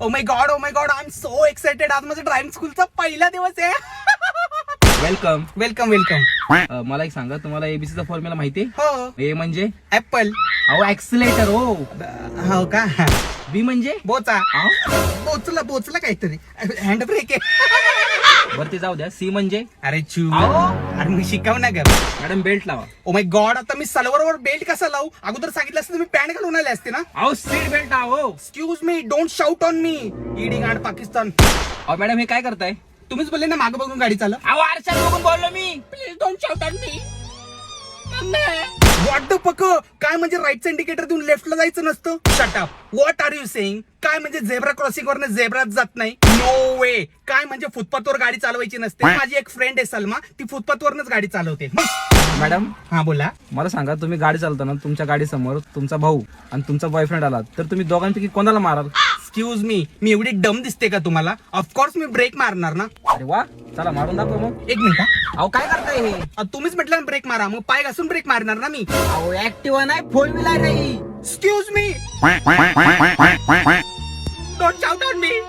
Oh my God I am so excited. आज माझा driving स्कूलचा पहिला दिवस आहे. वेलकम. वेलकम. मला एक सांगा, तुम्हाला एबीसीचा फॉर्म्युला माहिती आहे? हो. ए म्हणजे ऍपल. अहो ऍक्सिलेटर. हो. हो का? बी म्हणजे बोचा. अहो, बोचला काहीतरी. हँड ब्रेक आहे. बरं ते जाऊ द्या. सी म्हणजे अरे चू. अहो. अरे मी शिकव ना ग. मॅडम बेल्ट लावा. ओ माय गॉड, आता मी सलवारवर बेल्ट कसा लावू? अगोदर सांगितलं असतं तर मी पॅन्ट घालून आले असते ना. अहो सीट बेल्ट लावा. हो. Excuse me, don't shout on me. ईडिंग आणि पाकिस्तान. अहो मॅडम हे काय करताय? तुम्हीच बोलले ना मागं बघून गाडी चालव. अहो आरशात बघून बोललो मी. Please don't shout on me. What the puck? काय म्हणजे राईटचं इंडिकेटर देऊन लेफ्टला जायचं नसतं? Shut up. What are you saying? काय म्हणजे झेब्रा क्रॉसिंग वरनं झेब्राच जात नाही? No way. काय म्हणजे फुटपाथवर गाडी चालवायची नसते? माझी एक फ्रेंड आहे सलमा, ती फुटपाथवरनच गाडी चालवते. मॅडम हा बोला. मला सांगा, तुम्ही गाडी चालवताना तुमच्या गाडी समोर तुमचा भाऊ आणि तुमचा बॉयफ्रेंड आला तर तुम्ही दोघांपैकी कोणाला माराल? एक्सक्यूज मी एवढी डम दिसते का तुम्हाला? ऑफकोर्स मी ब्रेक मारणार ना. अरे वा, चला मारून दाखव मग. एक मिनिट. अहो काय करताय हे? तुम्हीच म्हटलं ब्रेक मारा, मग पाय घासून ब्रेक मारणार ना मी. अहो ऍक्टिव्हा नाही, फोर व्हीलर नाही. Excuse me. Don't shout on me.